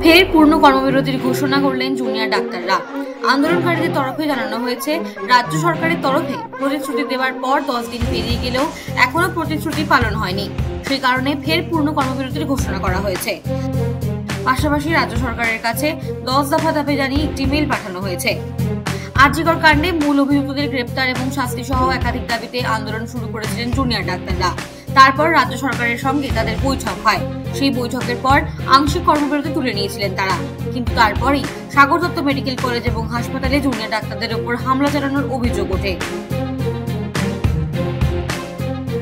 ফের পূর্ণ কর্মবিরতির ঘোষণা করলেন জুনিয়র ডাক্তাররা। আন্দোলনকারীদের তরফে জানানো হয়েছে, রাজ্য সরকারের তরফে প্রতিশ্রুতি দেওয়ার পর 10 দিন পেরিয়ে গেলেও এখনো প্রতিশ্রুতি পালন হয়নি। সেই কারণে ফের পূর্ণ কর্মবিরতির ঘোষণা করা হয়েছে। পাশাপাশি রাজ্য সরকারের কাছে 10 দফা দাবি জানিয়ে একটি মেইল পাঠানো হয়েছে। আরজিকর কাণ্ডে মূল অভিযুক্তদের গ্রেপ্তার এবং শাস্তি সহ একাধিক দাবিতে আন্দোলন শুরু করেছিলেন জুনিয়র ডাক্তাররা। তারপর রাজ্য সরকারের সঙ্গে তাদের বৈঠক হয়। সেই বৈঠকের পর আংশিক কর্মবিরতি তুলে নিয়েছিলেন তারা, কিন্তু তারপরই সাগর দত্ত মেডিকেল কলেজ এবং হাসপাতালে জুনিয়র ডাক্তারদের উপর হামলা চালানোর অভিযোগ ওঠে।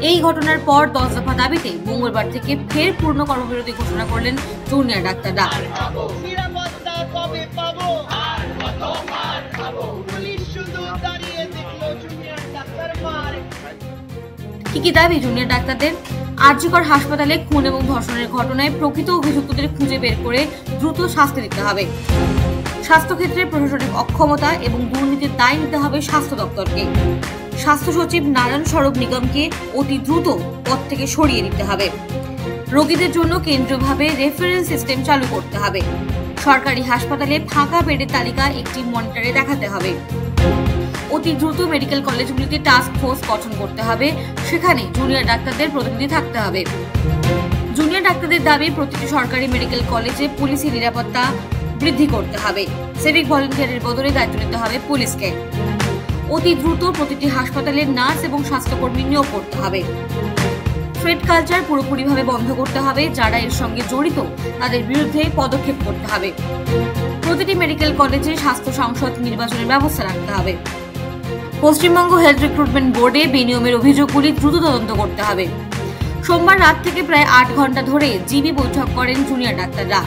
এই ঘটনার পর 10 দফা দাবিতে মঙ্গলবার থেকে ফের পূর্ণ কর্মবিরতি ঘোষণা করলেন জুনিয়র ডাক্তাররা। কি দাবি জুনিয়র ডাক্তারদের? আরজিকর হাসপাতালে খুন এবং ধর্ষণের ঘটনায় প্রকৃত অভিযুক্তদের খুঁজে বের করে দ্রুত শাস্তি দিতে হবে। স্বাস্থ্যক্ষেত্রে প্রশাসনিক অক্ষমতা এবং দুর্নীতির দায় নিতে হবে স্বাস্থ্য দপ্তরকে। স্বাস্থ্য সচিব নারায়ণ সরব নিগমকে অতি দ্রুত পদ থেকে সরিয়ে দিতে হবে। রোগীদের জন্য কেন্দ্রীয়ভাবে রেফারেন্স সিস্টেম চালু করতে হবে। সরকারি হাসপাতালে ফাঁকা বেডের তালিকা একটি মনিটরে দেখাতে হবে। অতি দ্রুত মেডিকেল কলেজগুলিতে টাস্ক ফোর্স গঠন করতে হবে, সেখানে জুনিয়র ডাক্তারদের প্রতিনিধি থাকতে হবে। জুনিয়র ডাক্তারদের দাবি, প্রতিটি সরকারি মেডিকেল কলেজে পুলিশি নিরাপত্তা বৃদ্ধি করতে হবে। সিভিক ভলেন্টিয়ারের বদলে দায়িত্ব নিতে হবে পুলিশকে। অতি দ্রুত প্রতিটি হাসপাতালে নার্স এবং স্বাস্থ্যকর্মী নিয়োগ করতে হবে। থ্রেড কালচার পুরোপুরিভাবে বন্ধ করতে হবে। যারা এর সঙ্গে জড়িত তাদের বিরুদ্ধে পদক্ষেপ করতে হবে। প্রতিটি মেডিকেল কলেজে স্বাস্থ্য সংসদ নির্বাচনের ব্যবস্থা রাখতে হবে। পশ্চিমবঙ্গ হেলথ রিক্রুটমেন্ট বোর্ডে বেনিয়মের অভিযোগগুলি দ্রুত তদন্ত করতে হবে। সোমবার রাত থেকে প্রায় 8 ঘন্টা ধরে জিবি বৈঠক করেন জুনিয়র ডাক্তাররা।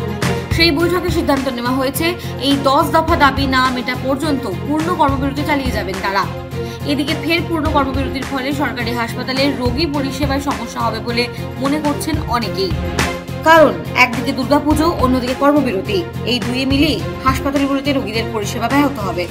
সেই বৈঠকে সিদ্ধান্ত নেওয়া হয়েছে, এই 10 দফা দাবি না মেটা পর্যন্ত পূর্ণ কর্মবিরতি চালিয়ে যাবেন তারা। এদিকে ফের পূর্ণ কর্মবিরতির ফলে সরকারি হাসপাতালে রোগী পরিষেবায় সমস্যা হবে বলে মনে করছেন অনেকেই। কারণ একদিকে দুর্গাপুজো, অন্যদিকে কর্মবিরতি, এই দুয়ে মিলিয়ে হাসপাতালগুলোতে রোগীদের পরিষেবা ব্যাহত হবে।